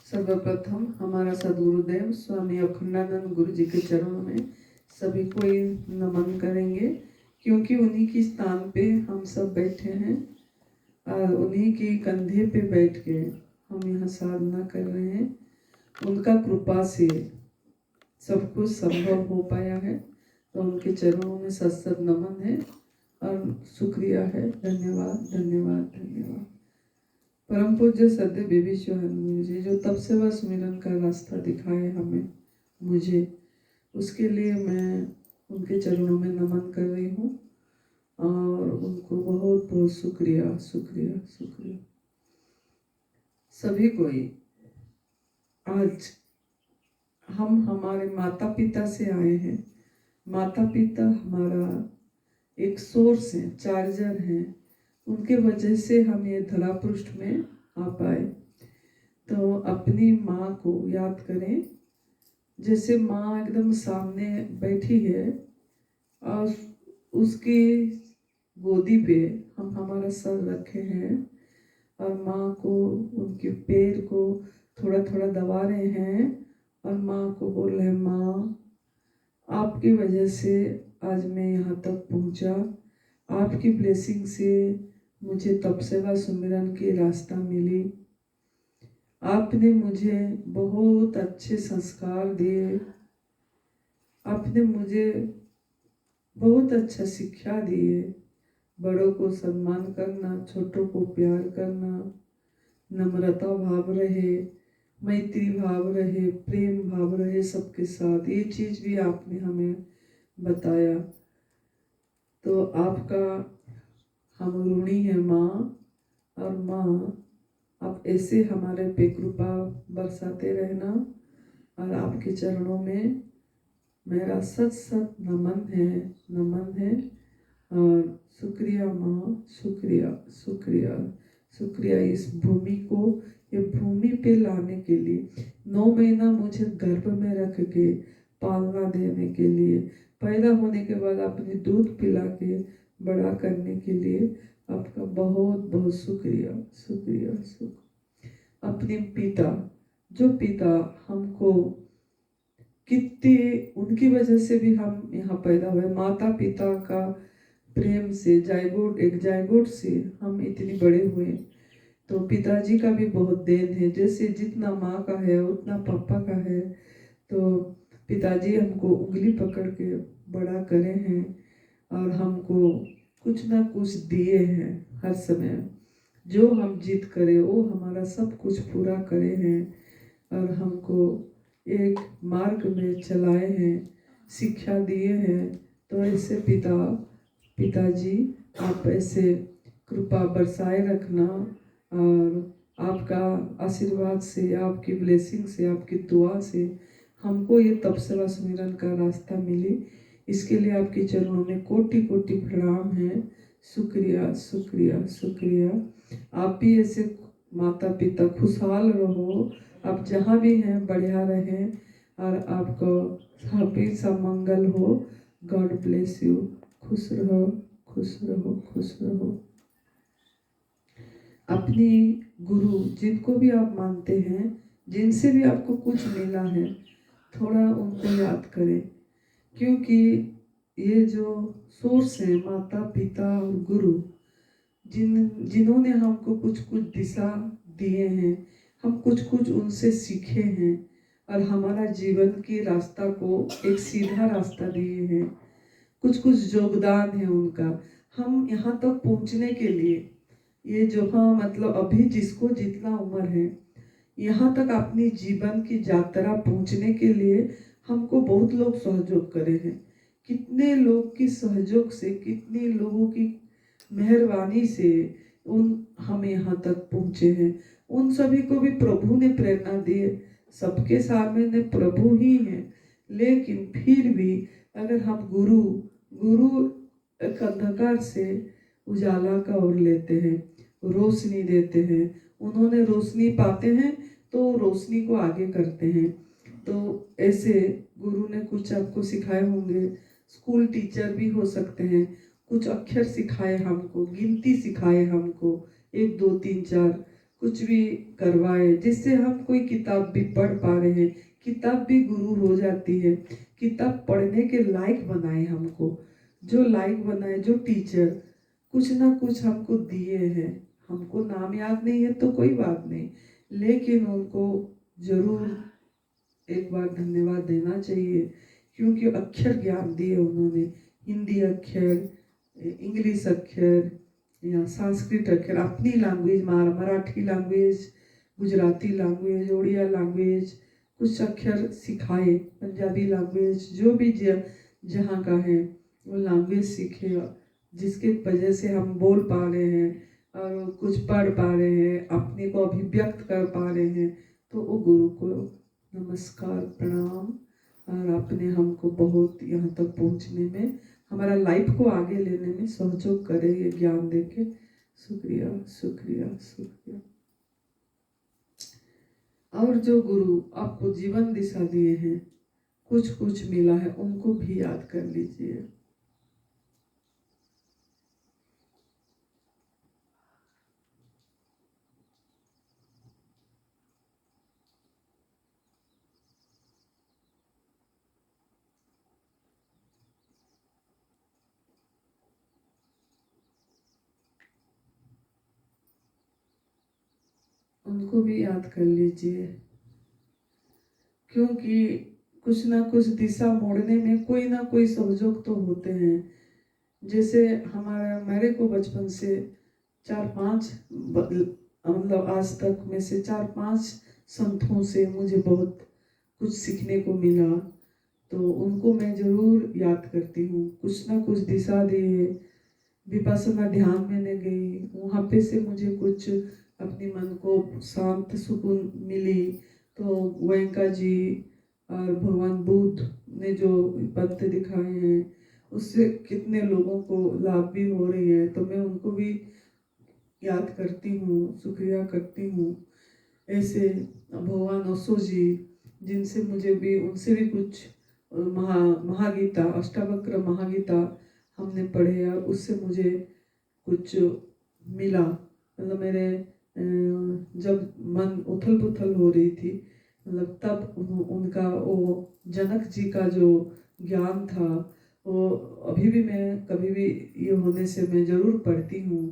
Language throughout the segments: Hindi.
सर्वप्रथम हमारा सद्गुरुदेव स्वामी अखंडानंद गुरु जी के चरणों में सभी को नमन करेंगे, क्योंकि उन्हीं की स्थान पे हम सब बैठे हैं और उन्हीं के कंधे पे बैठ के हम यहाँ साधना कर रहे हैं। उनका कृपा से सब कुछ संभव हो पाया है, तो उनके चरणों में सत नमन है और शुक्रिया है। धन्यवाद धन्यवाद धन्यवाद। परम पूज्य सद्य बेबीश्वर जी जो तब से वह सुमिरन का रास्ता दिखाए हमें मुझे, उसके लिए मैं उनके चरणों में नमन कर रही हूँ और उनको बहुत बहुत शुक्रिया शुक्रिया शुक्रिया। सभी को ही आज हम हमारे माता पिता से आए हैं। माता पिता हमारा एक सोर्स है, चार्जर है, उनके वजह से हम ये धरा पृष्ठ में आ पाए। तो अपनी माँ को याद करें, जैसे माँ एकदम सामने बैठी है और उसकी गोदी पे हम हमारा सर रखे हैं और माँ को उनके पैर को थोड़ा थोड़ा दबा रहे हैं और माँ को बोल रहे हैं, माँ आपकी वजह से आज मैं यहाँ तक पहुँचा, आपकी ब्लेसिंग से मुझे तपसेवा सुमिरन की रास्ता मिली, आपने मुझे बहुत अच्छे संस्कार दिए, आपने मुझे बहुत अच्छा शिक्षा दिए, बड़ों को सम्मान करना, छोटों को प्यार करना, नम्रता भाव रहे, मैत्री भाव रहे, प्रेम भाव रहे सबके साथ, ये चीज़ भी आपने हमें बताया। तो आपका हम ऋणी है माँ, और माँ आप ऐसे हमारे पे कृपा बरसाते रहना और आपके चरणों में मेरा सत सत नमन है और शुक्रिया माँ, शुक्रिया शुक्रिया शुक्रिया इस भूमि को, ये भूमि पे लाने के लिए, 9 महीना मुझे गर्भ में रख के पालना देने के लिए, पैदा होने के बाद अपने दूध पिला के बड़ा करने के लिए आपका बहुत बहुत शुक्रिया शुक्रिया शुक्रिया। अपने पिता, जो पिता हमको कितनी, उनकी वजह से भी हम यहाँ पैदा हुए, माता पिता का प्रेम से जायगोट से हम इतने बड़े हुए। तो पिताजी का भी बहुत देन है, जैसे जितना माँ का है उतना पापा का है। तो पिताजी हमको उंगली पकड़ के बड़ा करे हैं और हमको कुछ ना कुछ दिए हैं हर समय, जो हम जिद करें वो हमारा सब कुछ पूरा करे हैं और हमको एक मार्ग में चलाए हैं, शिक्षा दिए हैं। तो ऐसे पिताजी आप ऐसे कृपा बरसाए रखना और आपका आशीर्वाद से, आपकी ब्लेसिंग से, आपकी दुआ से हमको ये तपसेवा सुमिरन का रास्ता मिली, इसके लिए आपके चरणों में कोटि कोटि प्रणाम है। शुक्रिया शुक्रिया शुक्रिया। आप भी ऐसे माता पिता खुशहाल रहो, आप जहाँ भी हैं बढ़िया रहें और आपको हमेशा मंगल हो। God bless you. खुश रहो खुश रहो खुश रहो। अपने गुरु जिनको भी आप मानते हैं, जिनसे भी आपको कुछ मिला है, थोड़ा उनको याद करें, क्योंकि ये जो सोर्स है माता पिता और गुरु, जिन्होंने हमको कुछ कुछ दिशा दिए हैं, हम कुछ कुछ उनसे सीखे हैं और हमारा जीवन की रास्ता को एक सीधा रास्ता दिए हैं, कुछ कुछ योगदान है उनका हम यहाँ तक पहुँचने के लिए। ये जो हाँ मतलब अभी जिसको जितना उम्र है, यहाँ तक अपनी जीवन की यात्रा पहुँचने के लिए हमको बहुत लोग सहयोग करे हैं। कितने लोग की सहयोग से, कितने लोगों की मेहरबानी से हम यहाँ तक पहुँचे हैं। उन सभी को भी प्रभु ने प्रेरणा दी है, सबके सामने प्रभु ही है, लेकिन फिर भी अगर हम गुरु एक अंधकार से उजाला का ओर लेते हैं, रोशनी देते हैं, उन्होंने रोशनी पाते हैं तो रोशनी को आगे करते हैं। तो ऐसे गुरु ने कुछ आपको सिखाए होंगे, स्कूल टीचर भी हो सकते हैं, कुछ अक्षर सिखाए हमको, गिनती सिखाए हमको, 1 2 3 4, कुछ भी करवाए, जिससे हम कोई किताब भी पढ़ पा रहे हैं, किताब भी गुरु हो जाती है। किताब पढ़ने के लायक बनाए हमको, जो लायक बनाए, जो टीचर कुछ ना कुछ हमको दिए हैं। हमको नाम याद नहीं है तो कोई बात नहीं, लेकिन उनको जरूर एक बार धन्यवाद देना चाहिए, क्योंकि अक्षर ज्ञान दिए उन्होंने। हिंदी अक्षर, इंग्लिश अक्षर या संस्कृत अक्षर, अपनी language, Marathi language, Gujarati language, Odia language, कुछ अक्षर सिखाए, पंजाबी लैंग्वेज, जो भी जहाँ का है वो लैंग्वेज सीखे, जिसके वजह से हम बोल पा रहे हैं और कुछ पढ़ पा रहे हैं, अपने को अभिव्यक्त कर पा रहे हैं। तो वो गुरु को नमस्कार, प्रणाम। और आपने हमको बहुत यहाँ तक पहुँचने में, हमारा लाइफ को आगे लेने में सहयोग करे, ये ज्ञान देके। शुक्रिया, शुक्रिया, शुक्रिया। और जो गुरु आपको जीवन दिशा दिए हैं, कुछ कुछ मिला है, उनको भी याद कर लीजिए। उनको भी याद कर लीजिए, क्योंकि कुछ ना कुछ दिशा मोड़ने में कोई ना कोई सहयोग तो होते हैं। जैसे हमारा, मेरे को बचपन से 4-5 मतलब आज तक में से 4-5 संतों से मुझे बहुत कुछ सीखने को मिला, तो उनको मैं जरूर याद करती हूँ। कुछ ना कुछ दिशा दिए। विपश्यना ध्यान मैंने गई, वहाँ पे से मुझे कुछ अपने मन को शांत सुकून मिली। तो गोयंका जी और भगवान बुद्ध ने जो पथ दिखाए हैं, उससे कितने लोगों को लाभ भी हो रही है, तो मैं उनको भी याद करती हूँ, शुक्रिया करती हूँ। ऐसे भगवान ओशो जी, जिनसे मुझे भी, उनसे भी कुछ महागीता, अष्टावक्र महागीता हमने पढ़े और उससे मुझे कुछ मिला। मतलब मेरे जब मन उथल पुथल हो रही थी, मतलब तब उनका वो जनक जी का जो ज्ञान था, वो अभी भी मैं कभी भी ये होने से मैं जरूर पढ़ती हूँ।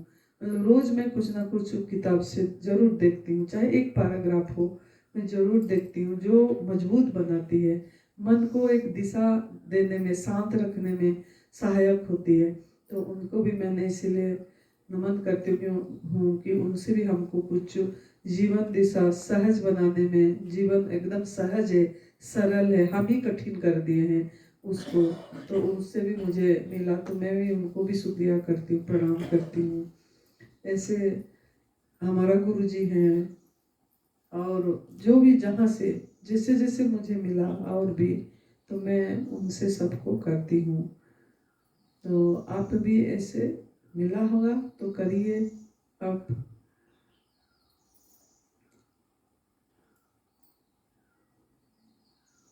मतलब रोज मैं कुछ ना कुछ किताब से जरूर देखती हूँ, चाहे एक पैराग्राफ हो, मैं जरूर देखती हूँ, जो मजबूत बनाती है, मन को एक दिशा देने में, शांत रखने में सहायक होती है। तो उनको भी मैंने इसलिए नमन करती हूँ कि उनसे भी हमको कुछ जीवन दिशा सहज बनाने में, जीवन एकदम सहज है, सरल है, हम ही कठिन कर दिए हैं उसको, तो उससे भी मुझे मिला। तो मैं भी उनको भी शुक्रिया करती हूँ, प्रणाम करती हूँ। ऐसे हमारा गुरु जी हैं, और जो भी जहाँ से जैसे जैसे मुझे मिला और भी, तो मैं उनसे सबको करती हूँ। तो आप भी ऐसे मिला होगा तो करिए आप।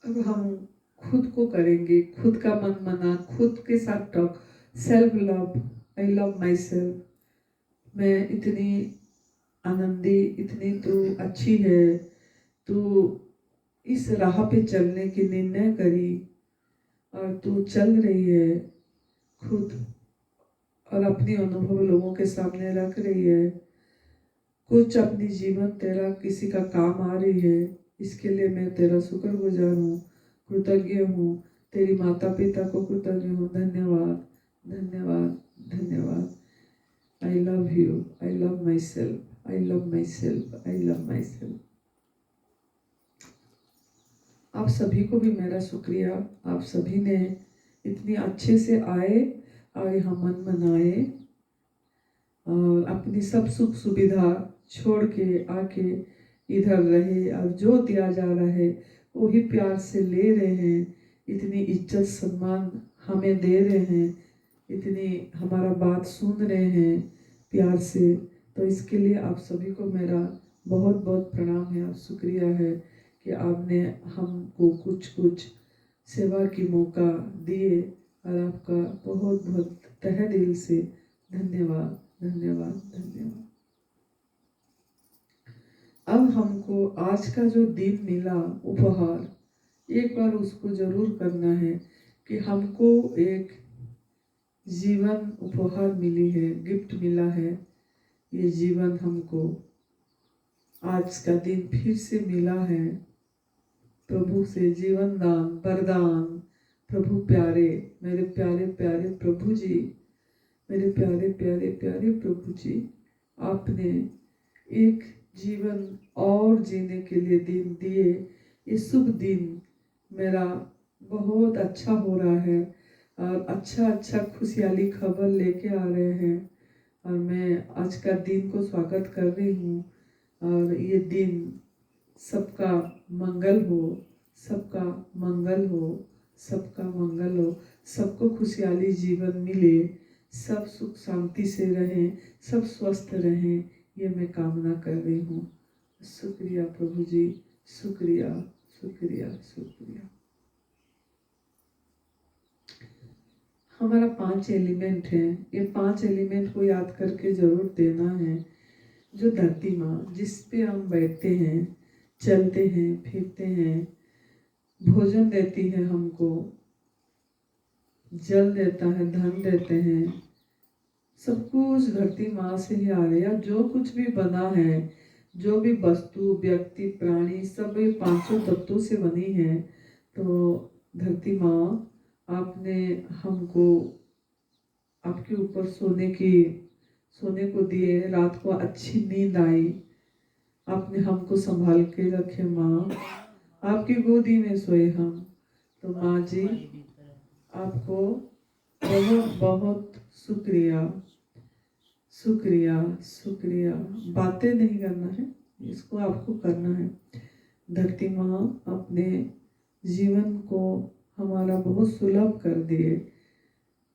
अब हम खुद को करेंगे, खुद का मन मना, खुद के साथ talk, self love. I love my self. मैं इतनी आनंदी, इतनी तू अच्छी है, तू इस राह पे चलने की निर्णय करी और तू चल रही है खुद, और अपनी अनुभव लोगों के सामने रख रही है। कुछ अपनी जीवन तेरा किसी का काम आ रही है, इसके लिए मैं तेरा शुक्रगुजार हूँ, कृतज्ञ हूँ। तेरी माता पिता को कृतज्ञ हूँ। धन्यवाद, धन्यवाद, धन्यवाद। I love you, I love my self, I love my self, I love my self. आप सभी को भी मेरा शुक्रिया। आप सभी ने इतनी अच्छे से आए और यहाँ मन मनाए और अपनी सब सुख सुविधा छोड़ के आके इधर रहे, और जो दिया जा रहा है वही प्यार से ले रहे हैं। इतनी इज्जत सम्मान हमें दे रहे हैं, इतनी हमारा बात सुन रहे हैं प्यार से। तो इसके लिए आप सभी को मेरा बहुत बहुत प्रणाम है और शुक्रिया है कि आपने हमको कुछ कुछ सेवा की मौका दिए, और आपका बहुत बहुत तहे दिल से धन्यवाद, धन्यवाद, धन्यवाद। अब हमको आज का जो दिन मिला उपहार, एक बार उसको जरूर करना है कि हमको एक जीवन उपहार मिली है, गिफ्ट मिला है। ये जीवन हमको आज का दिन फिर से मिला है प्रभु से, जीवन दान वरदान। प्रभु प्यारे, मेरे प्यारे प्यारे प्रभु जी, मेरे प्यारे प्यारे प्यारे प्रभु जी, आपने एक जीवन और जीने के लिए दिन दिए। ये शुभ दिन मेरा बहुत अच्छा हो रहा है और अच्छा अच्छा खुशहाली खबर लेके आ रहे हैं और मैं आज का दिन को स्वागत कर रही हूँ। और ये दिन सबका मंगल हो, सबका मंगल हो, सबका मंगल हो, सबको खुशहाली जीवन मिले, सब सुख शांति से रहें, सब स्वस्थ रहें, ये मैं कामना कर रही हूँ। शुक्रिया प्रभु जी, शुक्रिया शुक्रिया शुक्रिया। हमारा 5 एलिमेंट है, ये 5 एलिमेंट को याद करके जरूर देना है। जो धरती माँ जिस पे हम बैठते हैं, चलते हैं, फिरते हैं, भोजन देती है हमको, जल देता है, धन देते हैं, सब कुछ धरती माँ से ही आ रहा है। जो कुछ भी बना है, जो भी वस्तु, व्यक्ति, प्राणी, सब ये 5 तत्वों से बनी है। तो धरती माँ, आपने हमको आपके ऊपर सोने को दिए, रात को अच्छी नींद आई, आपने हमको संभाल के रखे माँ, आपकी गोदी में सोए हम। तो माँ जी, आपको बहुत बहुत शुक्रिया शुक्रिया शुक्रिया। बातें नहीं करना है, इसको आपको करना है। धरती माँ, अपने जीवन को हमारा बहुत सुलभ कर दिए।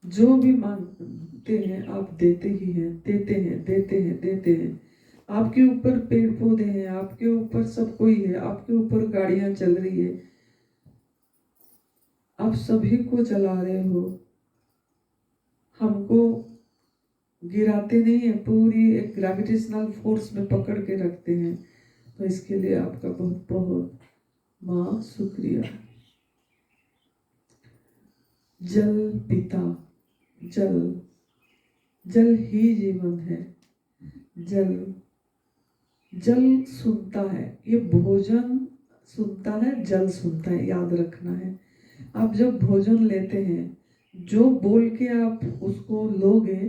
जो भी मांगते हैं आप देते ही हैं, देते हैं देते हैं देते हैं। आपके ऊपर पेड़ पौधे हैं, आपके ऊपर सब कोई है, आपके ऊपर गाड़ियां चल रही है, आप सभी को चला रहे हो, हमको गिराते नहीं है, पूरी एक ग्रेविटेशनल फोर्स में पकड़ के रखते हैं। तो इसके लिए आपका बहुत बहुत माँ शुक्रिया। जल पिता, जल जल ही जीवन है। जल जल सुनता है, ये भोजन सुनता है, जल सुनता है, याद रखना है। आप जब भोजन लेते हैं, जो बोल के आप उसको लोगे,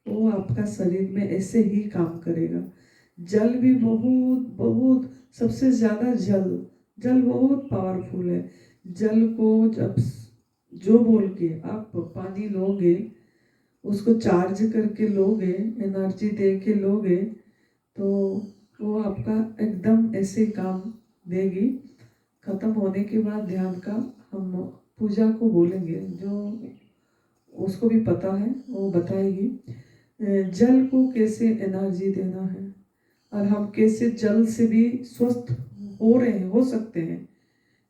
वो आपका शरीर में ऐसे ही काम करेगा। जल भी बहुत बहुत, सबसे ज़्यादा जल बहुत पावरफुल है। जल को जब जो बोल के आप पानी लोगे, उसको चार्ज करके लोगे, एनर्जी दे के लोगे, तो वो आपका एकदम ऐसे काम देगी। खत्म होने के बाद ध्यान का हम पूजा को बोलेंगे, जो उसको भी पता है वो बताएगी जल को कैसे एनर्जी देना है और हम कैसे जल से भी स्वस्थ हो सकते हैं।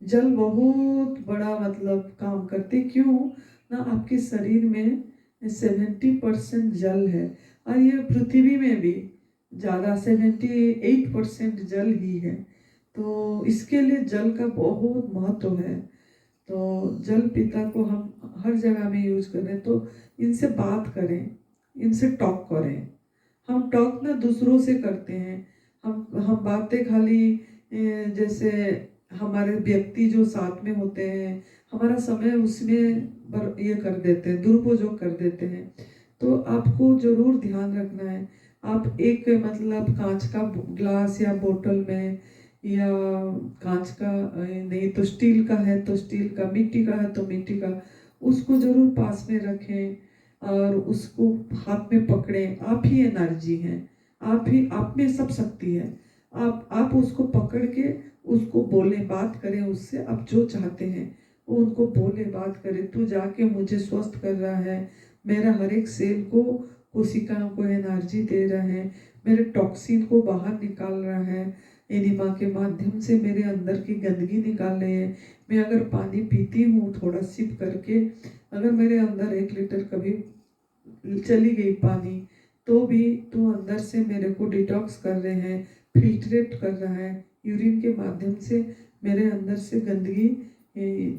जल बहुत बड़ा मतलब काम करते, क्यों ना आपके शरीर में 70% जल है और ये पृथ्वी में भी ज़्यादा 78% जल ही है। तो इसके लिए जल का बहुत महत्व है। तो जल पिता को हम हर जगह में यूज करें, तो इनसे बात करें, इनसे टॉक करें। हम टॉक ना दूसरों से करते हैं, हम बातें खाली जैसे हमारे व्यक्ति जो साथ में होते हैं, हमारा समय उसमें ये कर देते हैं, दुरुपयोग कर देते हैं। तो आपको जरूर ध्यान रखना है। आप एक मतलब कांच का ग्लास या बोतल में, या कांच का नहीं तो स्टील का है तो स्टील का, मिट्टी का है तो मिट्टी का, उसको जरूर पास में रखें और उसको हाथ में पकड़ें। आप ही एनर्जी हैं, आप में सब शक्ति है। आप उसको पकड़ के उसको बोले, बात करें उससे, आप जो चाहते हैं वो उनको बोले, बात करें। तू जाके मुझे स्वस्थ कर रहा है, मेरा हर एक सेल को, कोशिकाओं को एनर्जी दे रहा है, मेरे टॉक्सिन को बाहर निकाल रहा है, एनिमा के माध्यम से मेरे अंदर की गंदगी निकाल रहे हैं। मैं अगर पानी पीती हूँ थोड़ा सिप करके, अगर मेरे अंदर 1 लीटर कभी चली गई पानी, तो भी तू अंदर से मेरे को डिटॉक्स कर रहे हैं, फिल्ट्रेट कर रहा है, यूरिन के माध्यम से मेरे अंदर से गंदगी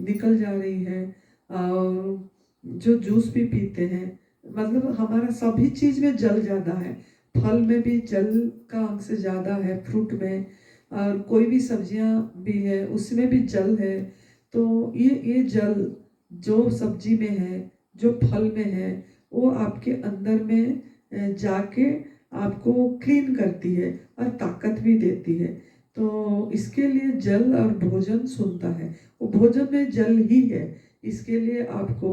निकल जा रही है। और जो जूस भी पीते हैं, मतलब हमारा सभी चीज़ में जल ज़्यादा है, फल में भी जल का अंश ज़्यादा है, फ्रूट में, और कोई भी सब्जियां भी है उसमें भी जल है। तो ये जल जो सब्जी में है, जो फल में है, वो आपके अंदर में जाके आपको क्लीन करती है और ताकत भी देती है। तो इसके लिए जल और भोजन सुनता है, वो भोजन में जल ही है। इसके लिए आपको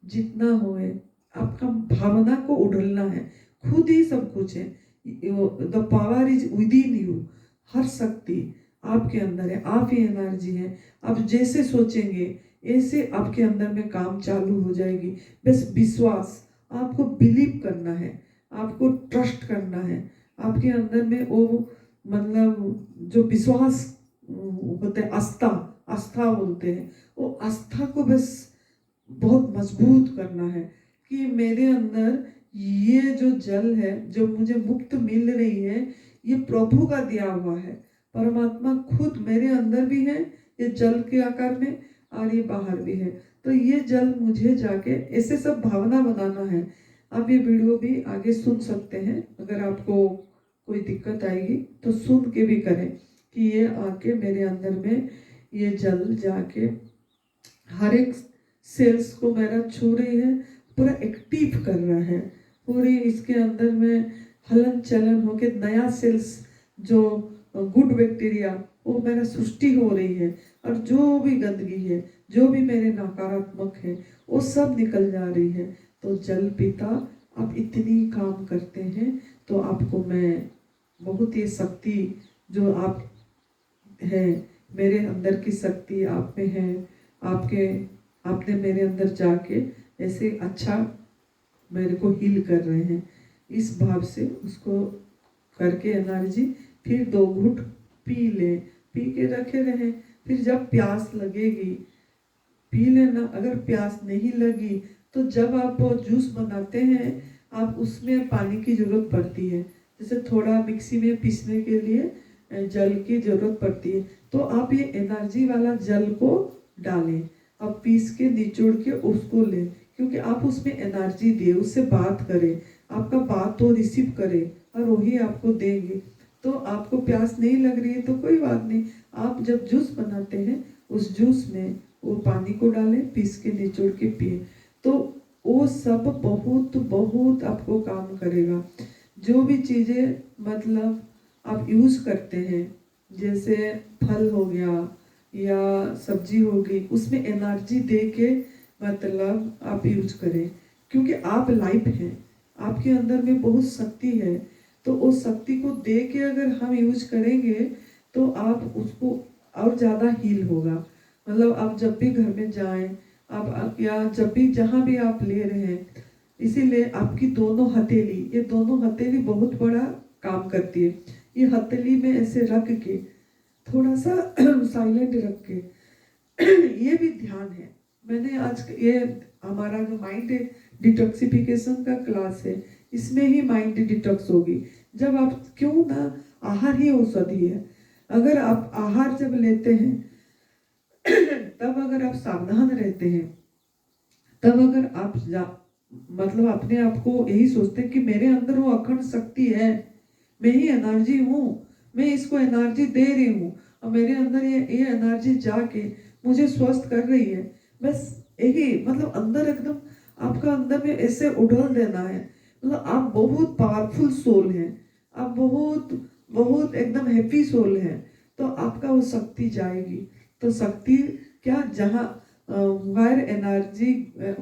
जितना होए आपका भावना को उड़लना है, खुद ही सब कुछ है। The power is within you, हर शक्ति आपके अंदर है, आप ही एनर्जी है। आप जैसे सोचेंगे ऐसे आपके अंदर में काम चालू हो जाएगी। बस विश्वास, आपको बिलीव करना है, आपको ट्रस्ट करना है। आपके अंदर में वो मतलब जो विश्वास होते हैं, आस्था, आस्था बोलते हैं, वो आस्था को बस बहुत मजबूत करना है कि मेरे अंदर ये जो जल है, जो मुझे मुक्त मिल रही है, ये प्रभु का दिया हुआ है। परमात्मा खुद मेरे अंदर भी है, ये जल के आकार में, और ये बाहर भी है। तो ये जल मुझे जाके ऐसे सब भावना बनाना है। आप ये वीडियो भी आगे सुन सकते हैं, अगर आपको कोई दिक्कत आएगी तो सुन के भी करें कि ये आके मेरे अंदर में ये जल जाके हर एक सेल्स को मेरा छू रही है, पूरा एक्टिव कर रहा है। पूरी इसके अंदर में हलन चलन होके नया सेल्स, जो गुड बैक्टीरिया, वो मेरा सृष्टि हो रही है। और जो भी गंदगी है, जो भी मेरे नकारात्मक है, वो सब निकल जा रही है। तो जल पिता आप इतनी काम करते हैं, तो आपको मैं बहुत ये शक्ति जो आप है, मेरे अंदर की शक्ति आप में है, आपने मेरे अंदर जाके ऐसे अच्छा मेरे को हील कर रहे हैं। इस भाव से उसको करके एनर्जी, फिर 2 घूंट पी ले, पी के रखे रहे। फिर जब प्यास लगेगी पी लेना, अगर प्यास नहीं लगी तो जब आप जूस बनाते हैं, आप उसमें पानी की जरूरत पड़ती है। जैसे थोड़ा मिक्सी में पीसने के लिए जल की जरूरत पड़ती है, तो आप ये एनर्जी वाला जल को डालें, आप पीस के निचोड़ के उसको लें, क्योंकि आप उसमें एनर्जी दिए, उससे बात करें, आपका बात तो रिसीव करे और वही आपको देंगे। तो आपको प्यास नहीं लग रही है तो कोई बात नहीं, आप जब जूस बनाते हैं उस जूस में वो पानी को डालें, पीस के निचोड़ के पिए, तो वो सब बहुत बहुत आपको काम करेगा। जो भी चीज़ें मतलब आप यूज़ करते हैं, जैसे फल हो गया या सब्जी हो गई, उसमें एनर्जी दे के मतलब आप यूज करें, क्योंकि आप लाइफ हैं, आपके अंदर में बहुत शक्ति है। तो उस शक्ति को दे के अगर हम यूज करेंगे तो आप उसको और ज़्यादा हील होगा। मतलब आप जब भी घर में जाएं, आप या जब भी जहाँ भी आप ले रहे हैं, इसीलिए आपकी दोनों हथेली, ये दोनों हथेली बहुत बड़ा काम करती है। ये हथेली में ऐसे रख के थोड़ा सा साइलेंट रख के ये भी ध्यान है। मैंने आज ये हमारा जो माइंड डिटॉक्सिफिकेशन का क्लास है, इसमें ही माइंड डिटॉक्स होगी। जब आप क्यों ना, आहार ही औषधि है। अगर आप आहार जब लेते हैं तब अगर आप सावधान रहते हैं, तब अगर आप मतलब अपने आप को यही सोचते हैं कि मेरे अंदर वो अखंड शक्ति है, मैं ही एनर्जी हूँ, मैं इसको एनर्जी दे रही हूँ और मेरे अंदर ये एनर्जी जाके मुझे स्वस्थ कर रही है। बस यही मतलब अंदर एकदम आपका अंदर में ऐसे उड़ल देना है। मतलब आप बहुत पावरफुल सोल हैं, आप बहुत बहुत एकदम हैप्पी सोल हैं, तो आपका वो शक्ति जाएगी। तो शक्ति क्या, जहाँ where energy,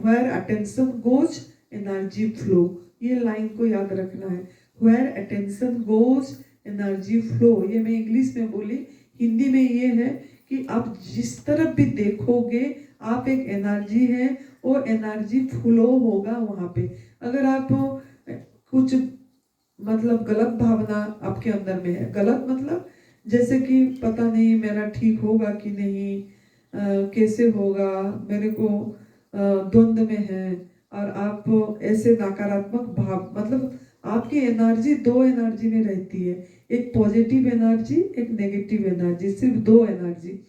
where attention goes energy flow, ये लाइन को याद रखना है। where attention goes energy flow, ये मैं इंग्लिश में बोली, हिंदी में ये है कि आप जिस तरफ भी देखोगे आप एक एनर्जी है, वो एनर्जी फ्लो होगा वहाँ पे। अगर आप कुछ मतलब गलत भावना आपके अंदर में है, गलत मतलब जैसे कि पता नहीं मेरा ठीक होगा कि नहीं, कैसे होगा, मेरे को द्वंद्व में है, और आप ऐसे नकारात्मक भाव मतलब आपकी एनर्जी दो एनर्जी में रहती है, एक पॉजिटिव एनर्जी, एक नेगेटिव एनर्जी, सिर्फ दो एनर्जी।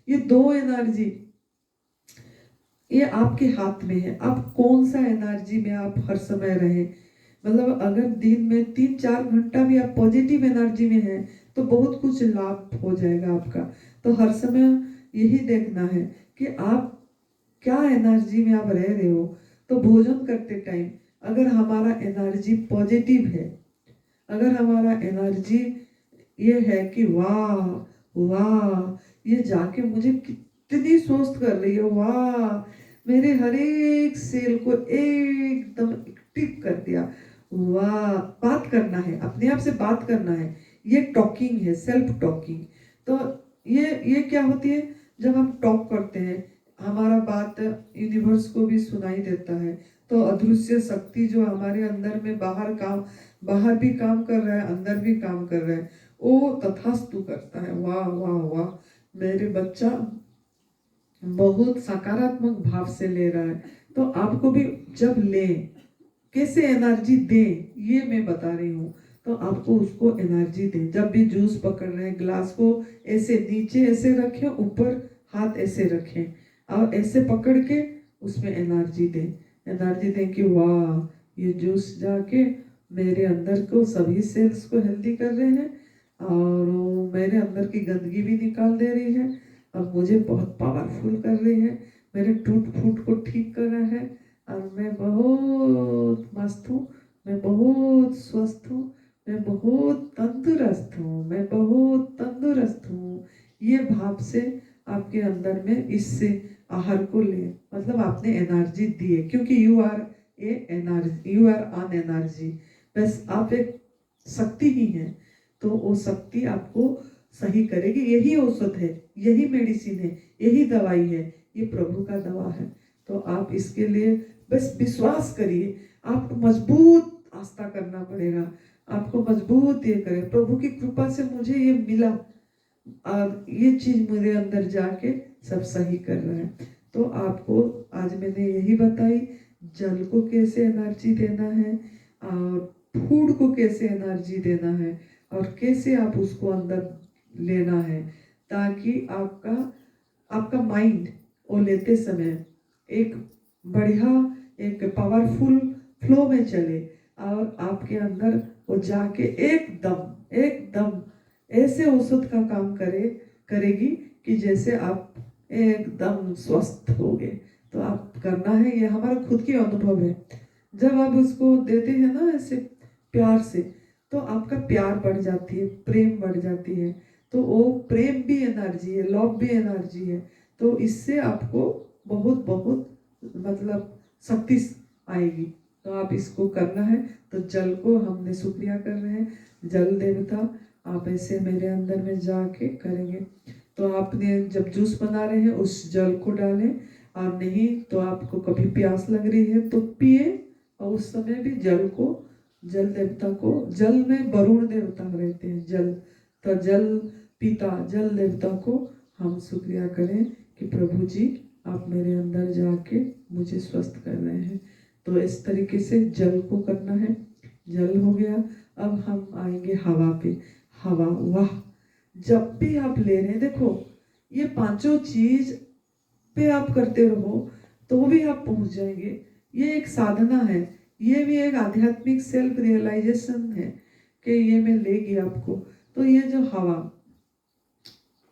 ये दो एनर्जी ये आपके हाथ में है, आप कौन सा एनर्जी में आप हर समय रहे। मतलब अगर दिन में 3-4 घंटा भी आप पॉजिटिव एनर्जी में हैं तो बहुत कुछ लाभ हो जाएगा आपका। तो हर समय यही देखना है कि आप क्या एनर्जी में आप रह रहे हो। तो भोजन करते टाइम अगर हमारा एनर्जी पॉजिटिव है, अगर हमारा एनर्जी ये है कि वाह वाह ये जाके मुझे कितनी स्वस्थ कर रही है, वाह मेरे हर एक सेल को एकदम एक्टिव कर दिया, वाह। बात करना है, अपने आप से बात करना है, ये टॉकिंग है, सेल्फ टॉकिंग। तो ये क्या होती है, जब हम टॉक करते हैं हमारा बात यूनिवर्स को भी सुनाई देता है। तो अदृश्य शक्ति जो हमारे अंदर में बाहर भी काम कर रहा है, अंदर भी काम कर रहा है, वो तथास्तु करता है। वाह वाह वाह, मेरे बच्चा बहुत सकारात्मक भाव से ले रहा है। तो आपको भी जब ले कैसे एनर्जी दे ये मैं बता रही हूँ। तो आपको उसको एनर्जी दे। जब भी जूस पकड़ रहे हैं, ग्लास को ऐसे नीचे ऐसे रखें, ऊपर हाथ ऐसे रखें और ऐसे पकड़ के उसमें एनर्जी दें। एनर्जी दें कि वाह ये जूस जाके मेरे अंदर को सभी सेल्स को हेल्दी कर रहे हैं और मेरे अंदर की गंदगी भी निकाल दे रही है और मुझे बहुत पावरफुल कर रही है, मेरे टूट फूट को ठीक कर रहा है और मैं बहुत मस्त हूँ, मैं बहुत स्वस्थ हूँ, मैं बहुत तंदुरुस्त हूँ, मैं बहुत तंदुरुस्त हूँ। ये भाव से आपके अंदर में इससे आहार को ले, मतलब आपने एनर्जी दी है, क्योंकि you are a energy, you are on energy. बस आप एक शक्ति ही हैं, तो वो शक्ति आपको सही करेगी। यही औषध है, यही मेडिसिन है, यही दवाई है, ये प्रभु का दवा है। तो आप इसके लिए बस विश्वास करिए। आपको मजबूत आस्था करना पड़ेगा, आपको मजबूत ये करें। प्रभु की कृपा से मुझे ये मिला और ये चीज मेरे अंदर जाके सब सही कर रहा है। तो आपको आज मैंने यही बताई, जल को कैसे एनर्जी देना है और फूड को कैसे एनर्जी देना है और कैसे आप उसको अंदर लेना है, ताकि आपका माइंड वो लेते समय एक बढ़िया एक पावरफुल फ्लो में चले और आपके अंदर वो जाके एकदम एकदम ऐसे औषध का काम करेगी कि जैसे आप एकदम स्वस्थ होगे। तो आप करना है, ये हमारा खुद की अनुभव है। जब आप उसको देते हैं ना ऐसे प्यार से, तो आपका प्यार बढ़ जाती है, प्रेम बढ़ जाती है। तो वो प्रेम भी एनर्जी है, लव भी एनर्जी है। तो इससे आपको बहुत बहुत मतलब शक्ति आएगी। तो आप इसको करना है। तो जल को हमने शुक्रिया कर रहे हैं, जल देवता आप ऐसे मेरे अंदर में जाके करेंगे। तो आपने जब जूस बना रहे हैं उस जल को डालें, और नहीं तो आपको कभी प्यास लग रही है तो पिए। और उस समय भी जल को, जल देवता को, जल में वरुण देवता रहते हैं, जल, तो जल पिता जल देवता को हम शुक्रिया करें कि प्रभु जी आप मेरे अंदर जाके मुझे स्वस्थ कर रहे हैं। तो इस तरीके से जल को करना है। जल हो गया। अब हम आएंगे हवा पे। हवा, वाह, जब भी आप ले रहे हैं, देखो ये पांचों चीज पे आप करते रहो तो भी आप पहुंच जाएंगे। ये एक साधना है, ये भी एक आध्यात्मिक सेल्फ रियलाइजेशन है कि ये मैं लेगी आपको। तो ये जो हवा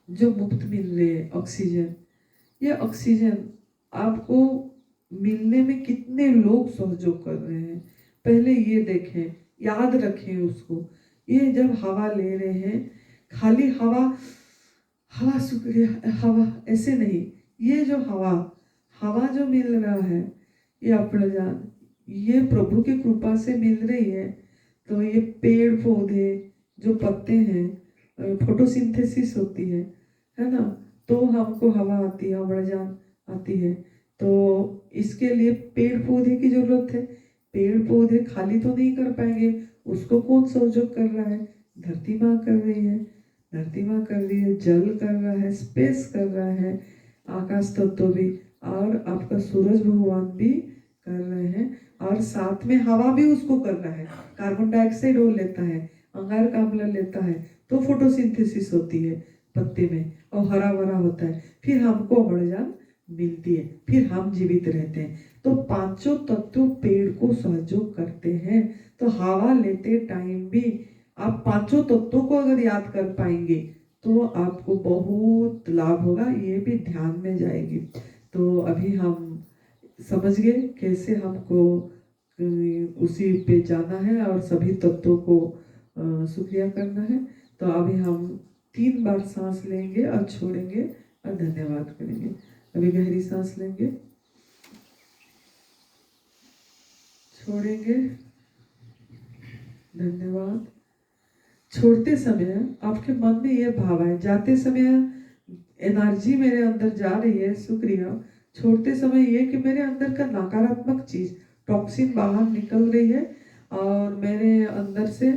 जो मुफ्त मिल रही है, ऑक्सीजन, ये ऑक्सीजन आपको मिलने में कितने लोग सहयोग कर रहे हैं, पहले ये देखें, याद रखें उसको। ये जब हवा ले रहे हैं, खाली हवा हवा शुक्रिया हवा ऐसे नहीं, ये जो हवा हवा जो मिल रहा है, ये अपना जान, ये प्रभु की कृपा से मिल रही है। तो ये पेड़ पौधे जो पत्ते हैं, फोटोसिंथेसिस होती है ना, तो हमको हवा आती है, अम्लजान आती है। तो इसके लिए पेड़ पौधे की जरूरत है। पेड़ पौधे खाली तो नहीं कर पाएंगे, उसको कौन सहयोग कर रहा है? धरती माँ कर रही है, धरती माँ कर रही है, जल कर रहा है, स्पेस कर रहा है, आकाश तत्व भी, और आपका सूरज भगवान भी कर रहे हैं, और साथ में हवा भी उसको कर रहा है, कार्बन डाइऑक्साइड वो लेता है, अंगारक अम्ल लेता है, तो फोटोसिंथेसिस होती है पत्ते में और हरा भरा होता है, फिर हमको अम्लजान मिलती है, फिर हम जीवित रहते हैं। तो पांचों तत्व पेड़ को सहयोग करते हैं। तो हवा लेते टाइम भी आप पांचों तत्वों को अगर याद कर पाएंगे तो आपको बहुत लाभ होगा, ये भी ध्यान में जाएगी। तो अभी हम समझ गए कैसे हमको उसी पे जाना है और सभी तत्वों को शुक्रिया करना है। तो अभी हम 3 बार सांस लेंगे और छोड़ेंगे और धन्यवाद करेंगे। अभी गहरी सांस लेंगे, छोड़ेंगे, धन्यवाद। छोड़ते समय आपके मन में यह भाव है, जाते समय एनर्जी मेरे अंदर जा रही है, शुक्रिया। छोड़ते समय ये कि मेरे अंदर का नकारात्मक चीज टॉक्सिन बाहर निकल रही है और मेरे अंदर से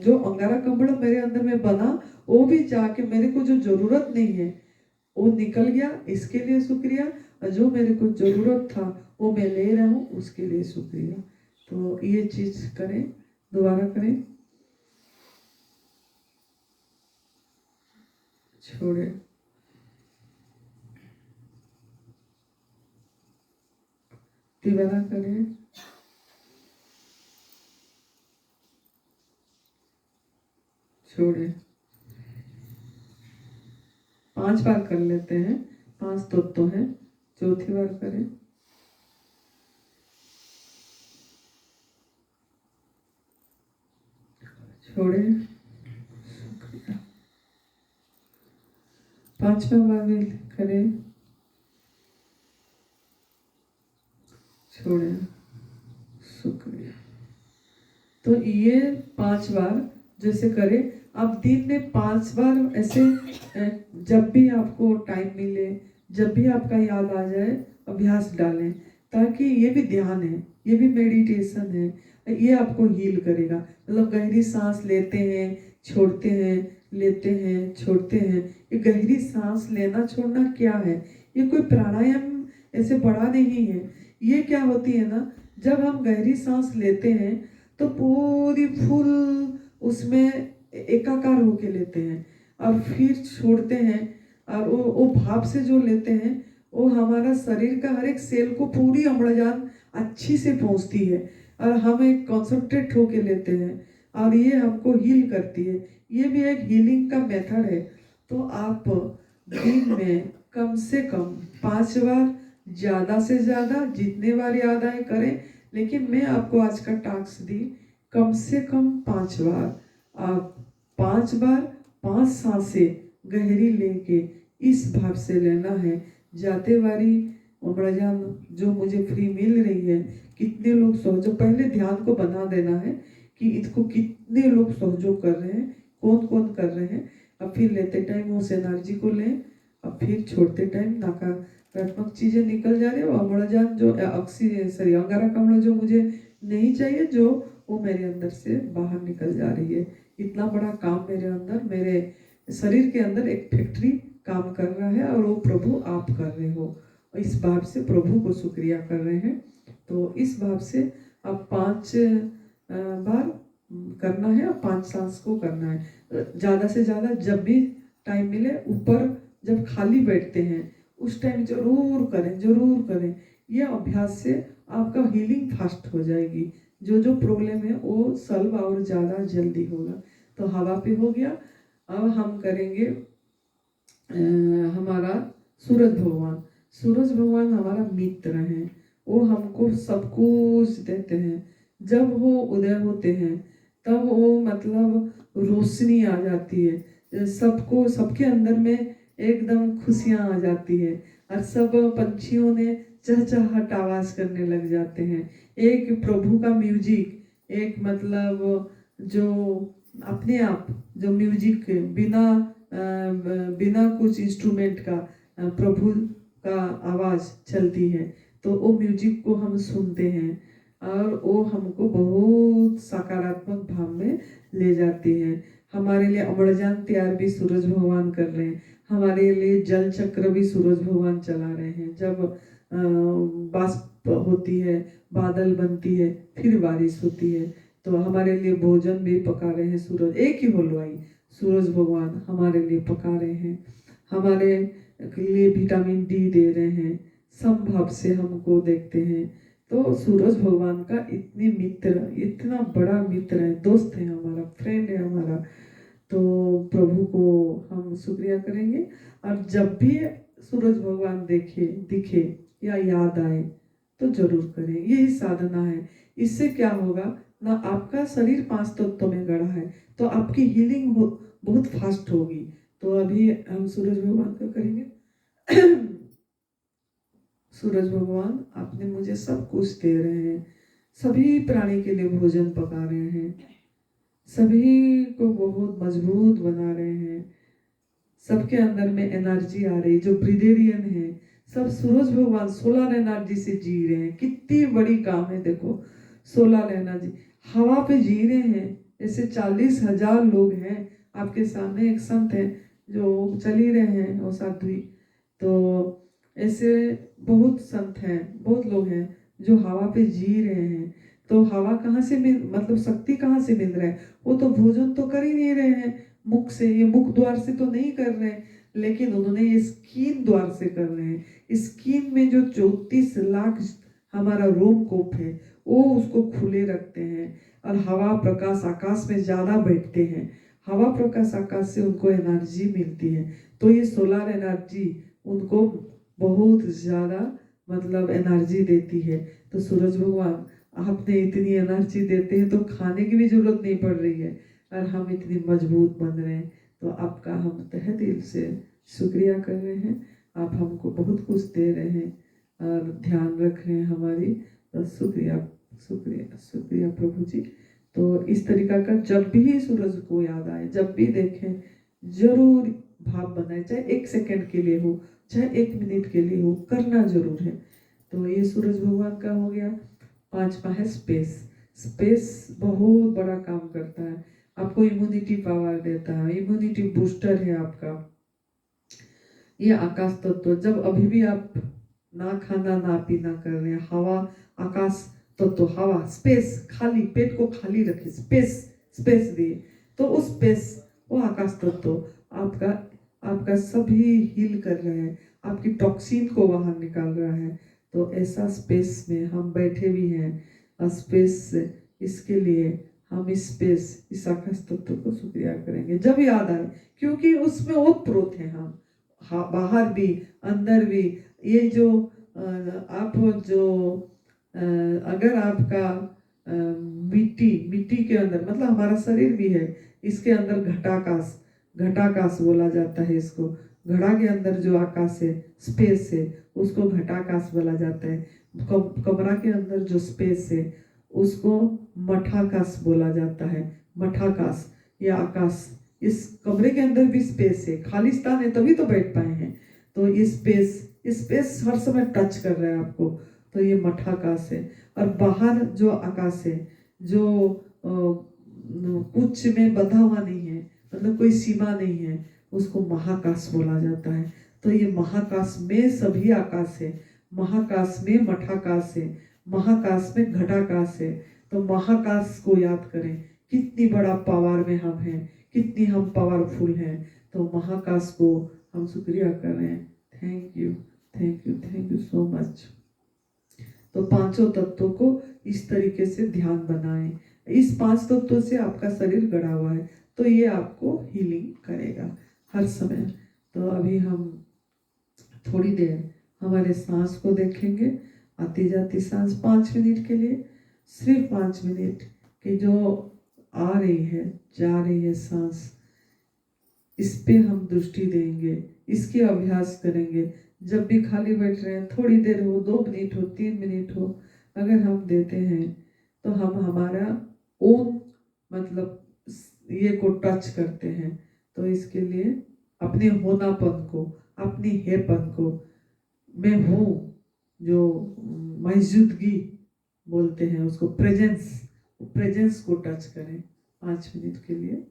जो अंगारक अम्ल मेरे अंदर में बना वो भी जाके मेरे को जो जरूरत नहीं है वो निकल गया, इसके लिए शुक्रिया। और जो मेरे को जरूरत था वो मैं ले रहा हूँ, उसके लिए शुक्रिया। तो ये चीज करें, दोबारा करें, छोड़े, दोबारा करें, छोड़े। 5 बार कर लेते हैं, 5 तत्व हैं, चौथी बार करें, छोड़े, शुक्रिया। 5वां बार भी करें, छोड़े, शुक्रिया। तो ये 5 बार जैसे करें आप दिन में 5 बार ऐसे, जब भी आपको टाइम मिले, जब भी आपका याद आ जाए अभ्यास डालें, ताकि ये भी ध्यान है, ये भी मेडिटेशन है, ये आपको हील करेगा। मतलब गहरी सांस लेते हैं, छोड़ते हैं, लेते हैं, छोड़ते हैं। ये गहरी सांस लेना छोड़ना क्या है, ये कोई प्राणायाम ऐसे बड़ा नहीं है। ये क्या होती है ना, जब हम गहरी सांस लेते हैं तो पूरी फुल उसमें एकाकार होके लेते हैं और फिर छोड़ते हैं, और वो भाव से जो लेते हैं वो हमारा शरीर का हर एक सेल को पूरी अम्लजान अच्छी से पहुंचती है और हम एक कॉन्सेंट्रेट होके लेते हैं और ये हमको हील करती है। ये भी एक हीलिंग का मेथड है। तो आप दिन में कम से कम 5 बार, ज़्यादा से ज़्यादा जितने बार याद आए करें, लेकिन मैं आपको आज का टास्क दी कम से कम 5 बार। आप 5 बार 5 सांसें गहरी लेके इस भाव से लेना है, जाते बारी अम्लजान जो मुझे फ्री मिल रही है, कितने लोग सहयोग, पहले ध्यान को बना देना है कि इसको कितने लोग सहयोग कर रहे हैं, कौन कौन कर रहे हैं। अब फिर लेते टाइम उस एनर्जी को लें, अब फिर छोड़ते टाइम नकारात्मक चीज़ें निकल जा रही है, और अम्लजान जो अंगारक अम्ल जो मुझे नहीं चाहिए, जो वो मेरे अंदर से बाहर निकल जा रही है। इतना बड़ा काम मेरे अंदर, मेरे शरीर के अंदर एक फैक्ट्री काम कर रहा है और वो प्रभु आप कर रहे हो। इस भाव से प्रभु को शुक्रिया कर रहे हैं। तो इस भाव से अब 5 बार करना है और 5 सांस को करना है। ज़्यादा से ज़्यादा जब भी टाइम मिले, ऊपर जब खाली बैठते हैं उस टाइम जरूर करें, जरूर करें। ये अभ्यास से आपका हीलिंग फास्ट हो जाएगी, जो जो प्रॉब्लम है वो सॉल्व और ज़्यादा जल्दी होगा। तो हवा पे हो गया। अब हम करेंगे हमारा सूरज भगवान। सूरज भगवान हमारा मित्र हैं, वो हमको सब कुछ देते हैं। जब वो उदय होते हैं तब वो मतलब रोशनी आ जाती है, सबको, सबके अंदर में एकदम खुशियाँ आ जाती है और सब पंछियों ने चहचहाट आवाज करने लग जाते हैं। एक प्रभु का म्यूजिक, एक मतलब जो अपने आप जो म्यूजिक बिना कुछ इंस्ट्रूमेंट का प्रभु का आवाज चलती है, तो वो म्यूजिक को हम सुनते हैं और वो हमको बहुत सकारात्मक भाव में ले जाती है। हमारे लिए अम्लजान तैयार भी सूरज भगवान कर रहे हैं, हमारे लिए जल चक्र भी सूरज भगवान चला रहे हैं। जब बाष्प होती है, बादल बनती है, फिर बारिश होती है। तो हमारे लिए भोजन भी पका रहे हैं सूरज, एक ही हलवाई सूरज भगवान हमारे लिए पका रहे हैं, हमारे लिए विटामिन डी दे रहे हैं, समभाव से हमको देखते हैं। तो सूरज भगवान का इतनी मित्र, इतना बड़ा मित्र है, दोस्त है हमारा, फ्रेंड है हमारा। तो प्रभु को हम शुक्रिया करेंगे। और जब भी सूरज भगवान दिखे या याद आए तो जरूर करें, यही साधना है। इससे क्या होगा ना, आपका शरीर 5 तत्वों में गढ़ा है, तो आपकी हीलिंग बहुत फास्ट होगी। तो अभी हम सूरज भगवान का करेंगे। सूरज भगवान, आपने मुझे सब कुछ दे रहे हैं, सभी प्राणी के लिए भोजन पका रहे हैं, सभी को बहुत मजबूत बना रहे हैं, सबके अंदर में एनर्जी आ रही, जो ब्रिगेडियन है सब सूरज भगवान सोलर एनर्जी से जी रहे हैं। कितनी बड़ी काम है, देखो सोलर एनर्जी हवा पे जी रहे हैं। ऐसे 40,000 लोग हैं आपके सामने, एक संत है जो चल ही रहे हैं, वो साध्वी। तो ऐसे बहुत संत हैं, बहुत लोग हैं जो हवा पे जी रहे हैं। तो हवा कहाँ से मतलब शक्ति कहाँ से मिल रहा है? वो तो भोजन तो कर ही नहीं रहे हैं मुख से, ये मुख द्वार से तो नहीं कर रहे हैं, लेकिन उन्होंने ये स्किन द्वार से कर रहे हैं। स्किन में जो 34 लाख हमारा रोमकूप है, वो उसको खुले रखते हैं। और हवा प्रकाश आकाश में ज़्यादा बैठते हैं, हवा प्रकाश आकाश से उनको एनर्जी मिलती है। तो ये सोलर एनर्जी उनको बहुत ज़्यादा मतलब एनर्जी देती है। तो सूरज भगवान, आपने इतनी एनर्जी देते हैं तो खाने की भी जरूरत नहीं पड़ रही है, और हम इतनी मजबूत बन रहे हैं। तो आपका हम तहे दिल से शुक्रिया कर रहे हैं। आप हमको बहुत कुछ दे रहे हैं और ध्यान रख रहे हैं हमारी। तो शुक्रिया शुक्रिया शुक्रिया प्रभु जी। तो इस तरीका का जब भी सूरज को याद आए, जब भी देखें, जरूर भाव बनाए, चाहे 1 सेकंड के लिए हो, चाहे 1 मिनट के लिए हो, करना जरूर है। तो ये सूरज भगवान का हो गया। 5वां है स्पेस। स्पेस बहुत बड़ा काम करता है, आपको इम्यूनिटी पावर देता है, इम्यूनिटी बूस्टर है आपका। ये आकाश तत्व, जब अभी भी आप ना खाना ना पीना कर रहे हैं, हवा आकाश तत्व, हवा स्पेस, खाली पेट को खाली रखे, स्पेस स्पेस दिए, तो उस स्पेस, वो आकाश तत्व आपका आपका सभी हील कर रहे हैं, आपकी टॉक्सिन को बाहर निकाल रहा है। तो ऐसा स्पेस में हम बैठे भी हैं। स्पेस, इसके लिए हम इस स्पेस, इस आकाश तत्व को शुक्रिया करेंगे जब याद आए, क्योंकि उसमें ओतप्रोत है हम, बाहर भी अंदर भी। ये जो आप जो अगर आपका मिट्टी, मिट्टी के अंदर मतलब हमारा शरीर भी है, इसके अंदर घटाकाश, घटाकाश बोला जाता है इसको। घड़ा के अंदर जो आकाश है, स्पेस है, उसको घटाकाश बोला जाता है। कमरा के अंदर जो स्पेस है उसको मठाकाश बोला जाता है। मठाकाश या आकाश, इस कमरे के अंदर भी स्पेस है, खालिस्तान है, तभी तो बैठ पाए हैं। तो ये स्पेस, स्पेस हर समय टच कर रहा है आपको, तो ये मठाकाश है। और बाहर जो आकाश है, जो कुछ में बंधा हुआ नहीं है, मतलब कोई सीमा नहीं है, उसको महाकाश बोला जाता है। तो ये महाकाश में सभी आकाश है, महाकाश में मठाकाश है, महाकाश में घटाकाश है। तो महाकाश को याद करें, कितनी बड़ा पावर में हम हैं, कितनी हम पावरफुल हैं। तो महाकाश को हम शुक्रिया कर रहे हैं। Thank you thank you thank you so much. तो 5 तत्वों को इस तरीके से ध्यान बनाएं। इस 5 तत्वों से आपका शरीर गढ़ा हुआ है, तो ये आपको हीलिंग करेगा हर समय। तो अभी हम थोड़ी देर हमारे सांस को देखेंगे, आती जाती सांस 5 मिनट के लिए, सिर्फ 5 मिनट की जो आ रही है जा रही है सांस, इस पे हम दृष्टि देंगे, इसके अभ्यास करेंगे। जब भी खाली बैठ रहे हैं, थोड़ी देर हो, 2 मिनट हो, 3 मिनट हो, अगर हम देते हैं तो हम हमारा ओम मतलब ये को टच करते हैं। तो इसके लिए अपने होनापन को, अपनी हेपन को, मैं हूँ जो मौजूदगी बोलते हैं उसको, प्रेजेंस, प्रेजेंस को टच करें 5 मिनट के लिए।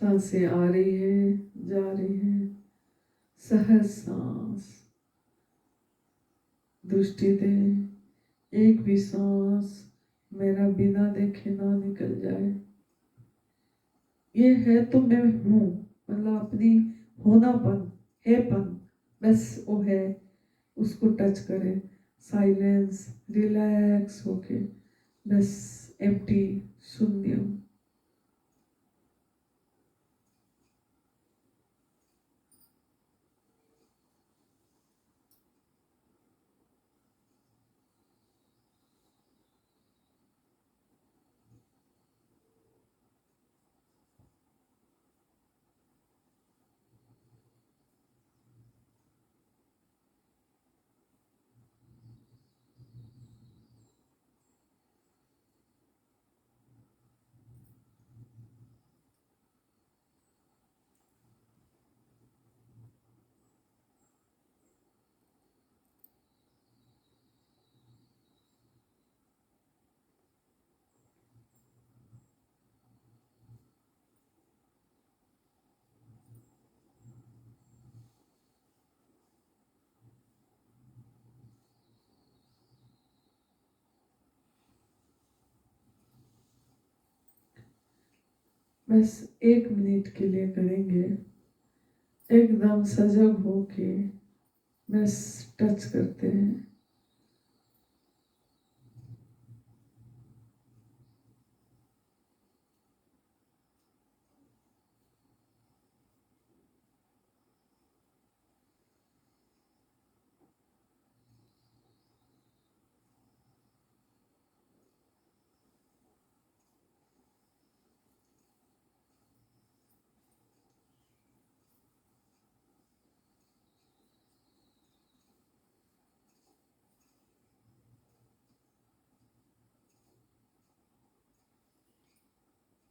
सांसें आ रही है, जा रही है, सहज सांस। दृष्टि दे, एक भी सांस मेरा बिना देखे ना निकल जाए। ये है तो मैं हूँ, मतलब अपनी होनापन, हैपन, बस वो है, उसको टच करें। साइलेंस, रिलैक्स होके, बस एम्प्टी, शून्य। बस 1 मिनट के लिए करेंगे, एकदम सजग होके बस टच करते हैं।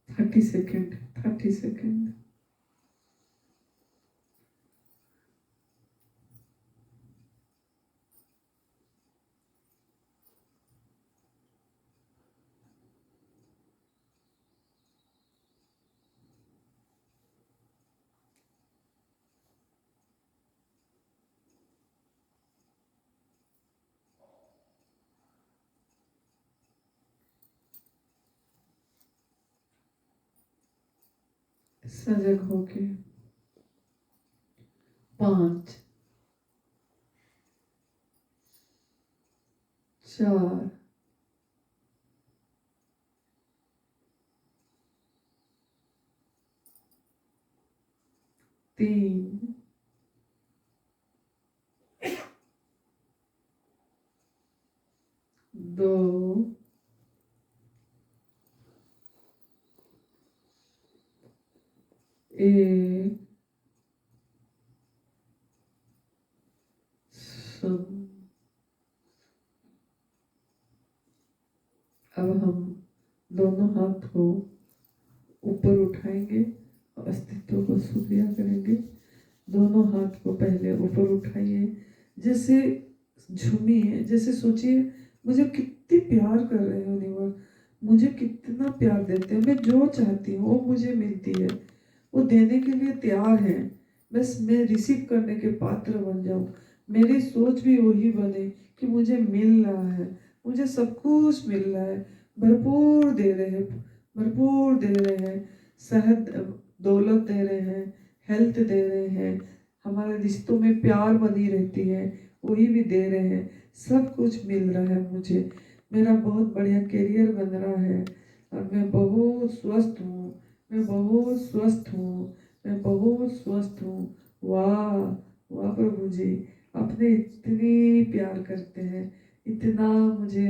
Thirty second, 30 second. सजग होके 5, 4, 3, 2, 1, शून्य। अब हम दोनों हाथ को ऊपर उठाएंगे और अस्तित्व को शुक्रिया करेंगे। दोनों हाथ को पहले ऊपर उठाइए, जैसे झूमिए, जैसे सोचिए मुझे कितनी प्यार कर रहे हो यूनिवर्स, मुझे कितना प्यार देते हैं, मैं जो चाहती हूँ वो मुझे मिलती है, वो देने के लिए तैयार है। बस मैं रिसीव करने के पात्र बन जाऊँ, मेरी सोच भी वही बने कि मुझे मिल रहा है, मुझे सब कुछ मिल रहा है, भरपूर दे रहे हैं, भरपूर दे रहे हैं, सेहत दौलत दे रहे हैं, हेल्थ दे रहे हैं, हमारे रिश्तों में प्यार बनी रहती है, वही भी दे रहे हैं, सब कुछ मिल रहा है मुझे, मेरा बहुत बढ़िया करियर बन रहा है और मैं बहुत स्वस्थ हूँ, मैं बहुत स्वस्थ हूँ, मैं बहुत स्वस्थ हूँ। वाह वाह प्रभु जी, आपने इतनी प्यार करते हैं, इतना मुझे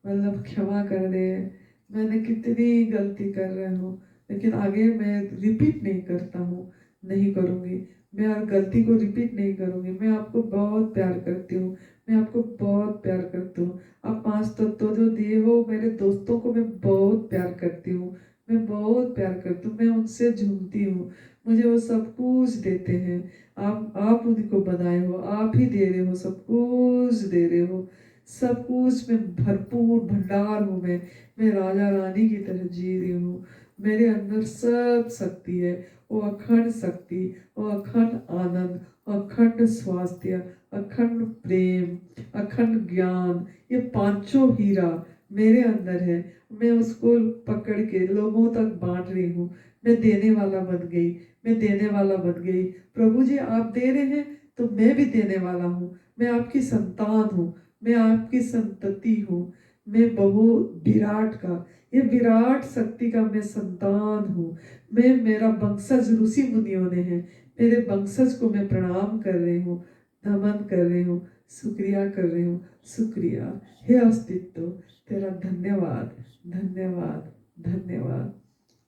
मतलब क्षमा कर दे, मैंने कितनी गलती कर रहा हूँ, लेकिन आगे मैं रिपीट नहीं करता हूँ, नहीं करूँगी, मैं और गलती को रिपीट नहीं करूँगी। मैं आपको बहुत प्यार करती हूँ, मैं आपको बहुत प्यार करती हूँ। आप 5 तत्व जो दिए हो, मेरे दोस्तों को मैं बहुत प्यार करती हूँ, मैं बहुत प्यार करती हूँ, मैं उनसे झूमती हूँ, मुझे वो सब कुछ देते हैं। आप उनको बनाए हो, आप ही दे रहे हो, सब कुछ दे रहे हो, सब कुछ में भरपूर भंडार हूँ मैं राजा रानी की तरह जी रही हूँ, मेरे अंदर सब शक्ति है, वो अखंड शक्ति, वो अखंड आनंद, अखंड स्वास्थ्य, अखंड प्रेम, अखंड ज्ञान, ये पांचों हीरा मेरे अंदर है। मैं उसको पकड़ के लोगों तक बांट रही हूँ। मैं देने वाला बन गई, मैं देने वाला बन गई। प्रभु जी आप दे रहे हैं तो मैं भी देने वाला हूँ। मैं आपकी संतान हूँ, मैं आपकी संतति हूँ, मैं बहु विराट का, ये विराट शक्ति का मैं संतान हूँ। मैं, मेरा वंशज ऋषि मुनियों ने है, मेरे वंशज को मैं प्रणाम कर रही हूँ, नमन कर रही हूँ, शुक्रिया कर रही हूँ। शुक्रिया हे अस्तित्व, तेरा धन्यवाद, धन्यवाद, धन्यवाद।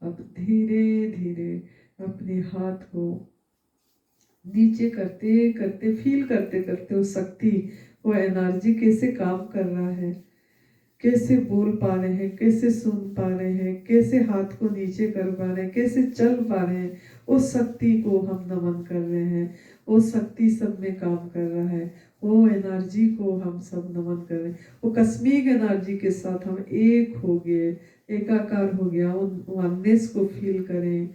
अब धीरे धीरे अपने हाथ को नीचे करते करते, फील करते करते वो शक्ति, वो एनर्जी कैसे काम कर रहा है, कैसे बोल पा रहे हैं, कैसे सुन पा रहे हैं, कैसे हाथ को नीचे कर पा रहे हैं, कैसे चल पा रहे हैं। उस शक्ति को हम नमन कर रहे हैं। वो शक्ति सब में काम कर रहा है, वो एनर्जी को हम सब नमन कर रहे हैं। वो कस्मिक एनर्जी के साथ हम एक हो गए, एकाकार हो गया। उन वननेस को फील करें,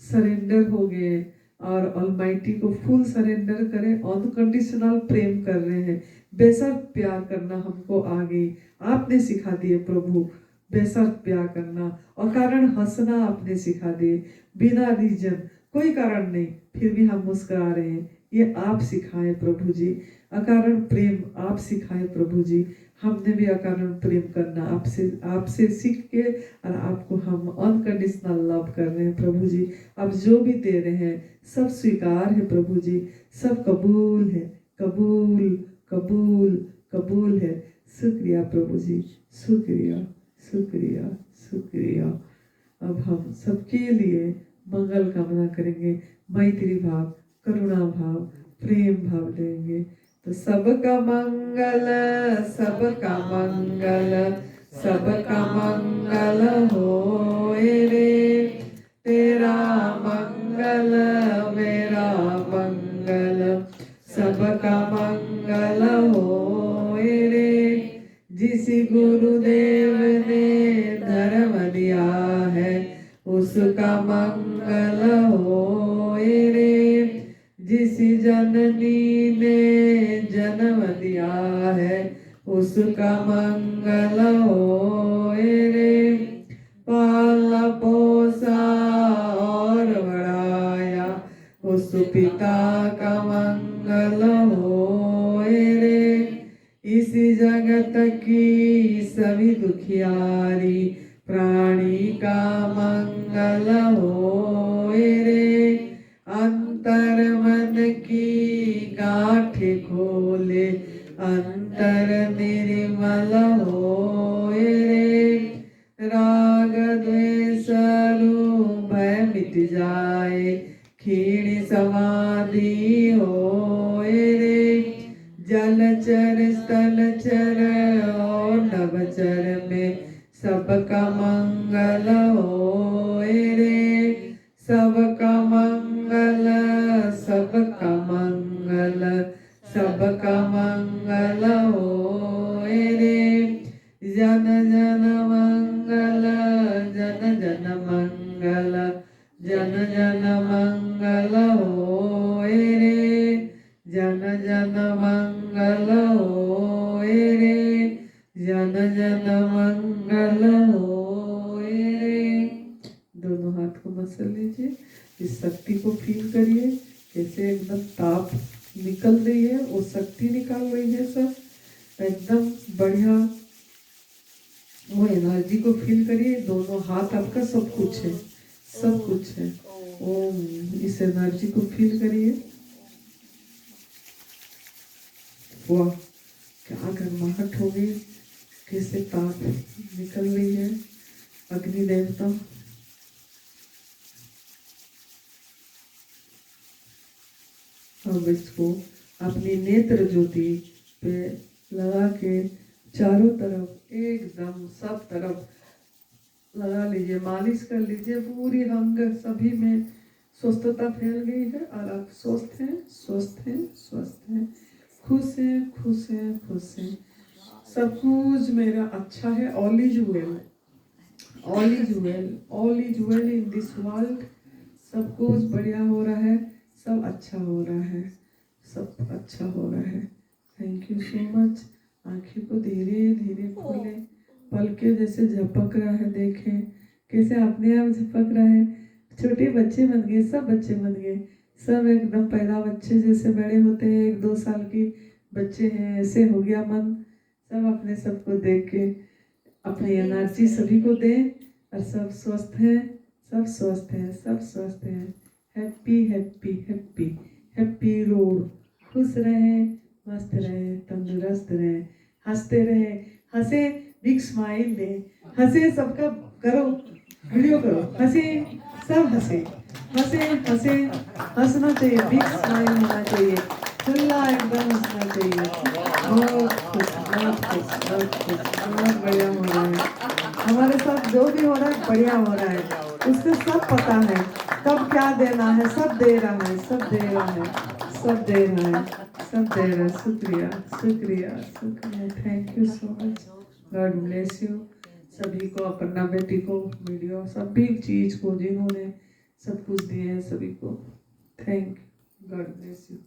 सरेंडर हो गए और ऑलमाइटी को फुल सरेंडर करें। अनकंडीशनल प्रेम कर रहे हैं, बेशर्त प्यार करना हमको आ गई, आपने सिखा दिए प्रभु। बेशर्त प्यार करना, अकारण हंसना आपने सिखा दिए, बिना रीजन, कोई कारण नहीं, फिर भी हम मुस्कुरा रहे हैं। ये आप सिखाए प्रभु जी। अकारण प्रेम आप सिखाए प्रभु जी। हमने भी अकारण प्रेम करना आपसे सीख के, और आपको हम अनकंडीशनल लव कर रहे हैं प्रभु जी। आप जो भी दे रहे हैं सब स्वीकार है प्रभु जी, सब कबूल है, कबूल कबूल कबूल है। शुक्रिया प्रभु जी, शुक्रिया शुक्रिया शुक्रिया। अब हम सबके लिए मंगल कामना करेंगे, मैत्री भाव, करुणा भाव, प्रेम भाव देंगे। तो सबका मंगल, सबका मंगल, सबका मंगल होए रे। तेरा मंगल मेरा मंगल, सबका मंगल होए रे। जिस गुरुदेव ने धर्म दिया है उसका मंगल होए रे। जिस जननी ने जन्म दिया है उसका मंगल होए रे। पाला पोसा और बढ़ाया उस पिता का मंगल होए रे। इस जगत की सभी दुखियारी प्राणी का मंगल होए रे। अंतर मन की गांठ खोले, अंतर निर्मल होए रे। राग द्वेष भय मिट जाए, क्षीण समाधि होए रे। जलचर स्थलचर और नभचर में सबका मंगल होए रे। सबका मंगल, सबका मंगल, सबका मंगल होए रे। जन जन मंगल, जन जन मंगल, जन जन मंगल होए रे। जन जन मंगल होए रे, जन जन मंगल होए रे। दोनों हाथ को मसल लीजिए, इस शक्ति को फील करिए, कैसे एकदम ताप निकल रही है, वो शक्ति निकाल रही है सब एकदम बढ़िया। वो एनर्जी को फील करिए, दोनों हाथ आपका सब कुछ है, सब कुछ है। ओम, इस एनर्जी को फील करिए। वाह, क्या गर्माहट हो गई, कैसे ताप निकल रही है। अग्नि देवता, अब इसको अपनी नेत्र ज्योति पे लगा के चारों तरफ एकदम सब तरफ लगा लीजिए, मालिश कर लीजिए। पूरी अंग सभी में स्वस्थता फैल गई है और आप स्वस्थ हैं, स्वस्थ हैं, स्वस्थ हैं, खुश हैं, खुश हैं, खुश हैं। सब कुछ मेरा अच्छा है। All is well, all is well, all is well in this world. सब कुछ बढ़िया हो रहा है, सब अच्छा हो रहा है, सब अच्छा हो रहा है। Thank you so much. आँखें को धीरे धीरे खोले, पलके जैसे झपक रहा है, देखें कैसे अपने आप झपक रहा है। छोटे बच्चे बन गए, सब बच्चे बन गए, सब एकदम पैदा बच्चे जैसे बड़े होते हैं, 1-2 साल की बच्चे हैं, ऐसे हो गया मन। सब अपने सबको देख के अपनी एनर्जी सभी को दें और सब स्वस्थ हैं, सब स्वस्थ हैं, सब स्वस्थ हैं। Happy happy happy happy road. खुश रहें, मस्त रहें, तंदुरुस्त रहें, हंसते रहें, हंसे, बिग स्माइल दें, हंसे, सबका करो, वीडियो करो, हंसे, सब हंसे, हंसे हंसे, हंसना चाहिए, बिग स्माइल होना चाहिए, खुला एकदम हंसना चाहिए। बहुत खुश, बहुत खुश, बहुत खुश, बहुत बढ़िया हो रहा है हमारे साथ, जो भी हो रहा है बढ़िया हो रहा है। उससे सब पता है कब क्या देना है, सब दे रहा है, सब दे रहा है, सब दे रहा है, सब दे रहा है। शुक्रिया शुक्रिया शुक्रिया, thank you so much. God bless you सभी को, अपना बेटी को, वीडियो, सभी चीज को, जिन्होंने सब कुछ दिए हैं सभी को, thank you, God bless you.